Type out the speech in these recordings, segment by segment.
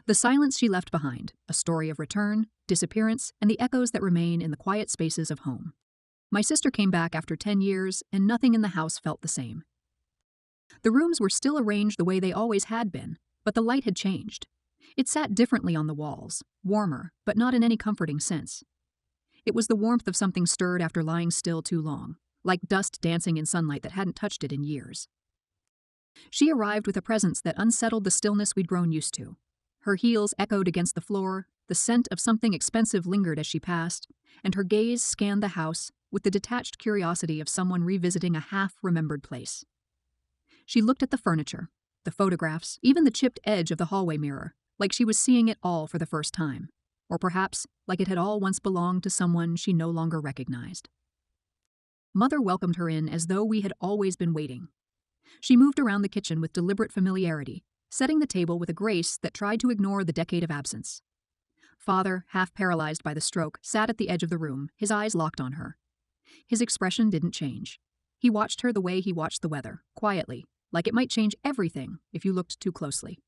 The silence she left behind, a story of return, disappearance, and the echoes that remain in the quiet spaces of home. My sister came back after 10 years, and nothing in the house felt the same. The rooms were still arranged the way they always had been, but the light had changed. It sat differently on the walls, warmer, but not in any comforting sense. It was the warmth of something stirred after lying still too long, like dust dancing in sunlight that hadn't touched it in years. She arrived with a presence that unsettled the stillness we'd grown used to. Her heels echoed against the floor, the scent of something expensive lingered as she passed, and her gaze scanned the house with the detached curiosity of someone revisiting a half-remembered place. She looked at the furniture, the photographs, even the chipped edge of the hallway mirror, like she was seeing it all for the first time, or perhaps like it had all once belonged to someone she no longer recognized. Mother welcomed her in as though we had always been waiting. She moved around the kitchen with deliberate familiarity, setting the table with a grace that tried to ignore the decade of absence. Father, half paralyzed by the stroke, sat at the edge of the room, his eyes locked on her. His expression didn't change. He watched her the way he watched the weather, quietly, like it might change everything if you looked too closely.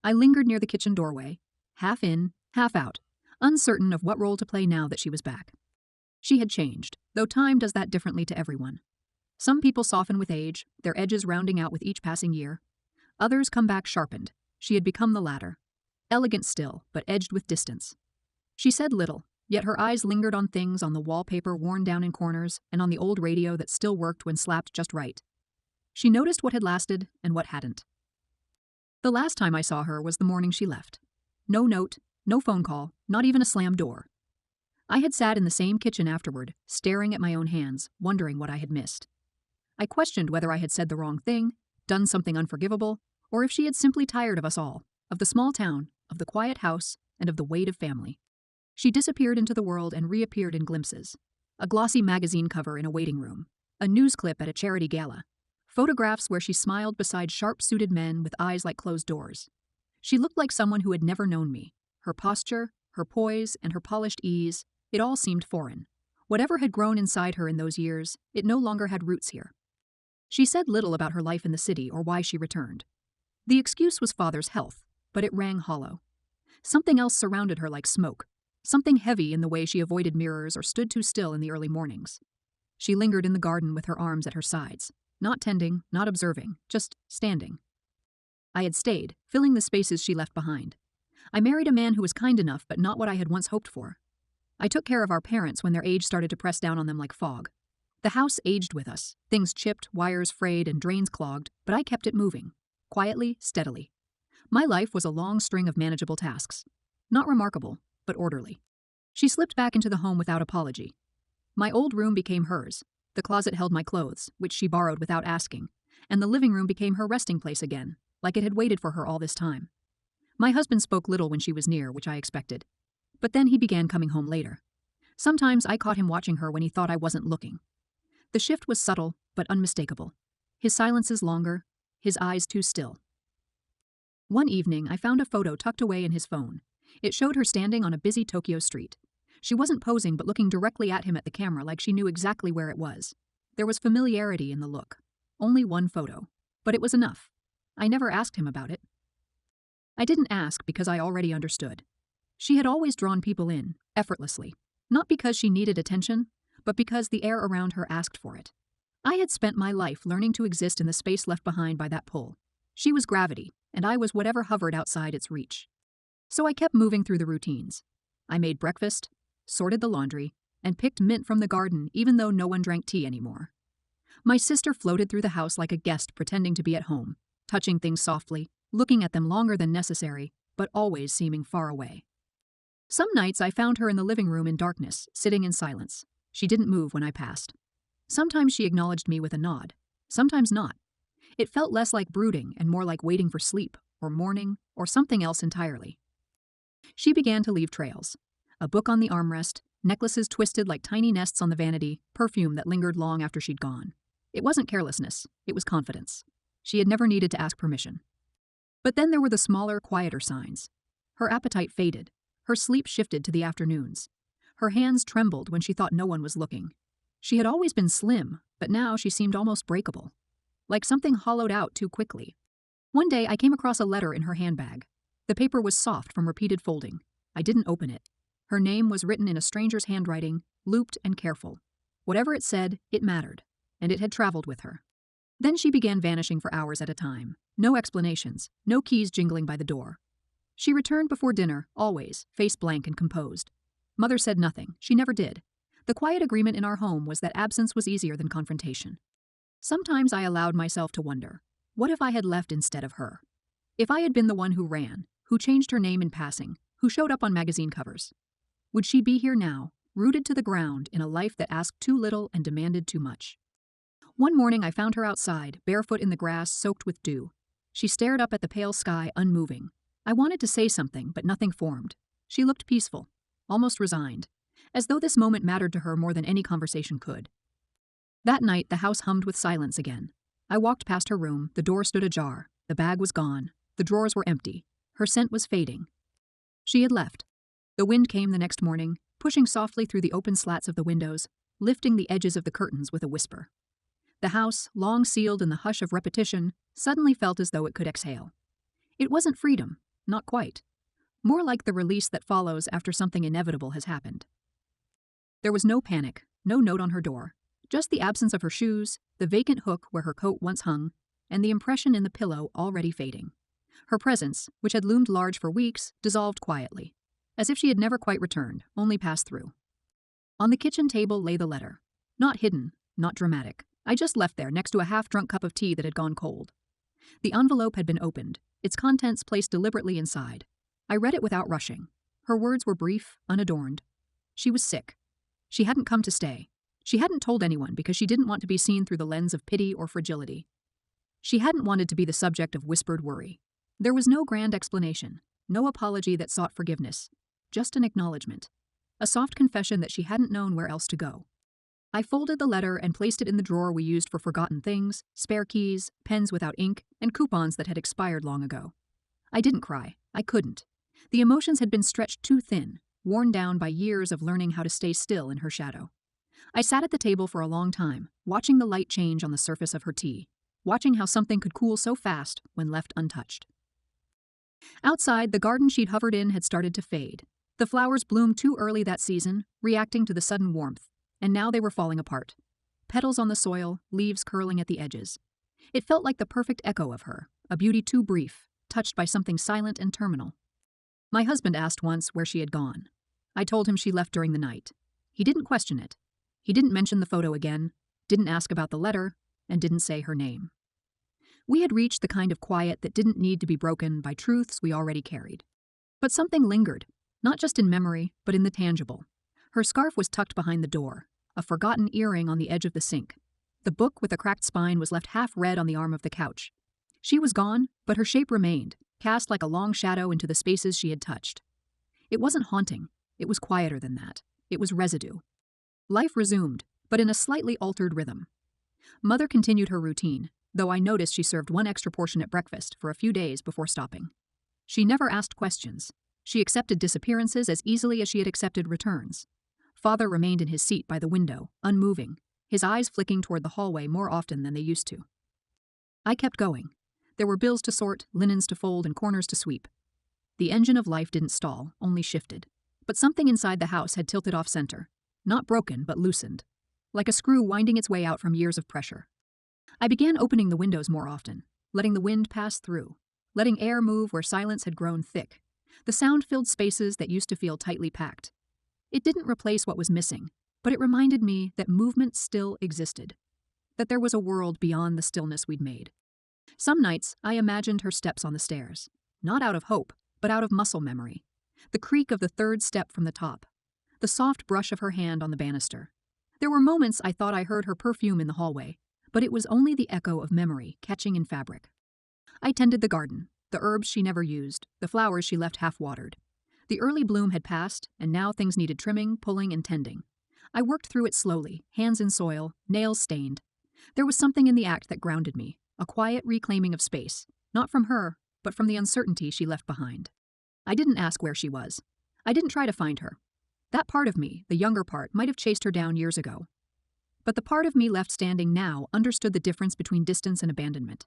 I lingered near the kitchen doorway, half in, half out, uncertain of what role to play now that she was back. She had changed, though time does that differently to everyone. Some people soften with age, their edges rounding out with each passing year. Others come back sharpened. She had become the latter. Elegant still, but edged with distance. She said little, yet her eyes lingered on things on the wallpaper worn down in corners and on the old radio that still worked when slapped just right. She noticed what had lasted and what hadn't. The last time I saw her was the morning she left. No note, no phone call, not even a slammed door. I had sat in the same kitchen afterward, staring at my own hands, wondering what I had missed. I questioned whether I had said the wrong thing, done something unforgivable, or if she had simply tired of us all, of the small town, of the quiet house, and of the weight of family. She disappeared into the world and reappeared in glimpses. A glossy magazine cover in a waiting room, a news clip at a charity gala, photographs where she smiled beside sharp-suited men with eyes like closed doors. She looked like someone who had never known me. Her posture, her poise, and her polished ease, it all seemed foreign. Whatever had grown inside her in those years, it no longer had roots here. She said little about her life in the city or why she returned. The excuse was Father's health, but it rang hollow. Something else surrounded her like smoke, something heavy in the way she avoided mirrors or stood too still in the early mornings. She lingered in the garden with her arms at her sides, not tending, not observing, just standing. I had stayed, filling the spaces she left behind. I married a man who was kind enough but not what I had once hoped for. I took care of our parents when their age started to press down on them like fog. The house aged with us, things chipped, wires frayed, and drains clogged, but I kept it moving, quietly, steadily. My life was a long string of manageable tasks. Not remarkable, but orderly. She slipped back into the home without apology. My old room became hers. The closet held my clothes, which she borrowed without asking, and the living room became her resting place again, like it had waited for her all this time. My husband spoke little when she was near, which I expected. But then he began coming home later. Sometimes I caught him watching her when he thought I wasn't looking. The shift was subtle, but unmistakable. His silences longer, his eyes too still. One evening, I found a photo tucked away in his phone. It showed her standing on a busy Tokyo street. She wasn't posing but looking directly at him at the camera like she knew exactly where it was. There was familiarity in the look. Only one photo. But it was enough. I never asked him about it. I didn't ask because I already understood. She had always drawn people in, effortlessly. Not because she needed attention, but because the air around her asked for it. I had spent my life learning to exist in the space left behind by that pull. She was gravity, and I was whatever hovered outside its reach. So I kept moving through the routines. I made breakfast, sorted the laundry, and picked mint from the garden even though no one drank tea anymore. My sister floated through the house like a guest pretending to be at home, touching things softly, looking at them longer than necessary, but always seeming far away. Some nights I found her in the living room in darkness, sitting in silence. She didn't move when I passed. Sometimes she acknowledged me with a nod, sometimes not. It felt less like brooding and more like waiting for sleep, or morning, or something else entirely. She began to leave trails. A book on the armrest, necklaces twisted like tiny nests on the vanity, perfume that lingered long after she'd gone. It wasn't carelessness, it was confidence. She had never needed to ask permission. But then there were the smaller, quieter signs. Her appetite faded. Her sleep shifted to the afternoons. Her hands trembled when she thought no one was looking. She had always been slim, but now she seemed almost breakable. Like something hollowed out too quickly. One day I came across a letter in her handbag. The paper was soft from repeated folding. I didn't open it. Her name was written in a stranger's handwriting, looped and careful. Whatever it said, it mattered, and it had traveled with her. Then she began vanishing for hours at a time. No explanations, no keys jingling by the door. She returned before dinner, always, face blank and composed. Mother said nothing. She never did. The quiet agreement in our home was that absence was easier than confrontation. Sometimes I allowed myself to wonder, what if I had left instead of her? If I had been the one who ran, who changed her name in passing, who showed up on magazine covers? Would she be here now, rooted to the ground in a life that asked too little and demanded too much? One morning I found her outside, barefoot in the grass, soaked with dew. She stared up at the pale sky, unmoving. I wanted to say something, but nothing formed. She looked peaceful, almost resigned, as though this moment mattered to her more than any conversation could. That night, the house hummed with silence again. I walked past her room, the door stood ajar, the bag was gone, the drawers were empty, her scent was fading. She had left. The wind came the next morning, pushing softly through the open slats of the windows, lifting the edges of the curtains with a whisper. The house, long sealed in the hush of repetition, suddenly felt as though it could exhale. It wasn't freedom, not quite. More like the release that follows after something inevitable has happened. There was no panic, no note on her door, just the absence of her shoes, the vacant hook where her coat once hung, and the impression in the pillow already fading. Her presence, which had loomed large for weeks, dissolved quietly, as if she had never quite returned, only passed through. On the kitchen table lay the letter. Not hidden, not dramatic. I just left there next to a half-drunk cup of tea that had gone cold. The envelope had been opened, its contents placed deliberately inside. I read it without rushing. Her words were brief, unadorned. She was sick. She hadn't come to stay. She hadn't told anyone because she didn't want to be seen through the lens of pity or fragility. She hadn't wanted to be the subject of whispered worry. There was no grand explanation, no apology that sought forgiveness, just an acknowledgement. A soft confession that she hadn't known where else to go. I folded the letter and placed it in the drawer we used for forgotten things, spare keys, pens without ink, and coupons that had expired long ago. I didn't cry. I couldn't. The emotions had been stretched too thin, worn down by years of learning how to stay still in her shadow. I sat at the table for a long time, watching the light change on the surface of her tea, watching how something could cool so fast when left untouched. Outside, the garden she'd hovered in had started to fade. The flowers bloomed too early that season, reacting to the sudden warmth, and now they were falling apart. Petals on the soil, leaves curling at the edges. It felt like the perfect echo of her, a beauty too brief, touched by something silent and terminal. My husband asked once where she had gone. I told him she left during the night. He didn't question it. He didn't mention the photo again, didn't ask about the letter, and didn't say her name. We had reached the kind of quiet that didn't need to be broken by truths we already carried. But something lingered, not just in memory, but in the tangible. Her scarf was tucked behind the door, a forgotten earring on the edge of the sink. The book with a cracked spine was left half read on the arm of the couch. She was gone, but her shape remained, cast like a long shadow into the spaces she had touched. It wasn't haunting. It was quieter than that. It was residue. Life resumed, but in a slightly altered rhythm. Mother continued her routine, though I noticed she served one extra portion at breakfast for a few days before stopping. She never asked questions. She accepted disappearances as easily as she had accepted returns. Father remained in his seat by the window, unmoving, his eyes flicking toward the hallway more often than they used to. I kept going. There were bills to sort, linens to fold, and corners to sweep. The engine of life didn't stall, only shifted. But something inside the house had tilted off center. Not broken, but loosened. Like a screw winding its way out from years of pressure. I began opening the windows more often, letting the wind pass through, letting air move where silence had grown thick. The sound filled spaces that used to feel tightly packed. It didn't replace what was missing, but it reminded me that movement still existed, that there was a world beyond the stillness we'd made. Some nights, I imagined her steps on the stairs, not out of hope, but out of muscle memory. The creak of the third step from the top, the soft brush of her hand on the banister. There were moments I thought I heard her perfume in the hallway, but it was only the echo of memory catching in fabric. I tended the garden, the herbs she never used, the flowers she left half-watered. The early bloom had passed, and now things needed trimming, pulling, and tending. I worked through it slowly, hands in soil, nails stained. There was something in the act that grounded me, a quiet reclaiming of space, not from her, but from the uncertainty she left behind. I didn't ask where she was. I didn't try to find her. That part of me, the younger part, might have chased her down years ago. But the part of me left standing now understood the difference between distance and abandonment.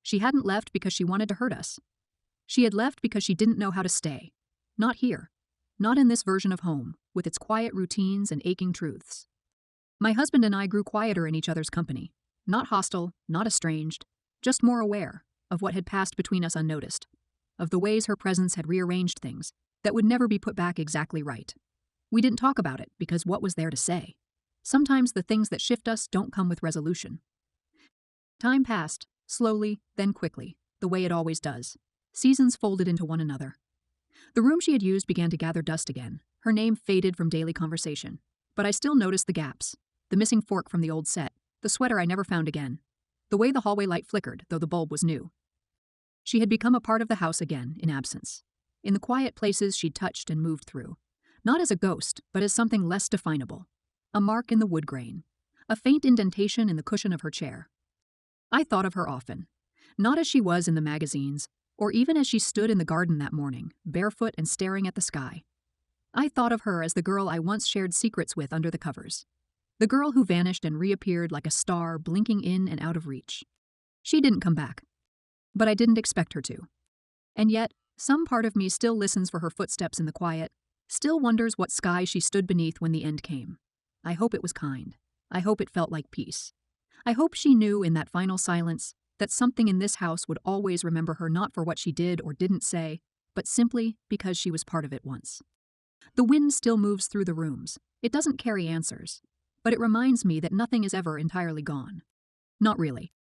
She hadn't left because she wanted to hurt us. She had left because she didn't know how to stay. Not here. Not in this version of home, with its quiet routines and aching truths. My husband and I grew quieter in each other's company. Not hostile, not estranged, just more aware of what had passed between us unnoticed, of the ways her presence had rearranged things that would never be put back exactly right. We didn't talk about it because what was there to say? Sometimes the things that shift us don't come with resolution. Time passed, slowly, then quickly, the way it always does. Seasons folded into one another. The room she had used began to gather dust again. Her name faded from daily conversation. But I still noticed the gaps. The missing fork from the old set. The sweater I never found again. The way the hallway light flickered, though the bulb was new. She had become a part of the house again, in absence. In the quiet places she'd touched and moved through. Not as a ghost, but as something less definable. A mark in the wood grain. A faint indentation in the cushion of her chair. I thought of her often. Not as she was in the magazines, or even as she stood in the garden that morning, barefoot and staring at the sky. I thought of her as the girl I once shared secrets with under the covers. The girl who vanished and reappeared like a star blinking in and out of reach. She didn't come back. But I didn't expect her to. And yet, some part of me still listens for her footsteps in the quiet, still wonders what sky she stood beneath when the end came. I hope it was kind. I hope it felt like peace. I hope she knew in that final silence that something in this house would always remember her not for what she did or didn't say, but simply because she was part of it once. The wind still moves through the rooms. It doesn't carry answers. But it reminds me that nothing is ever entirely gone. Not really.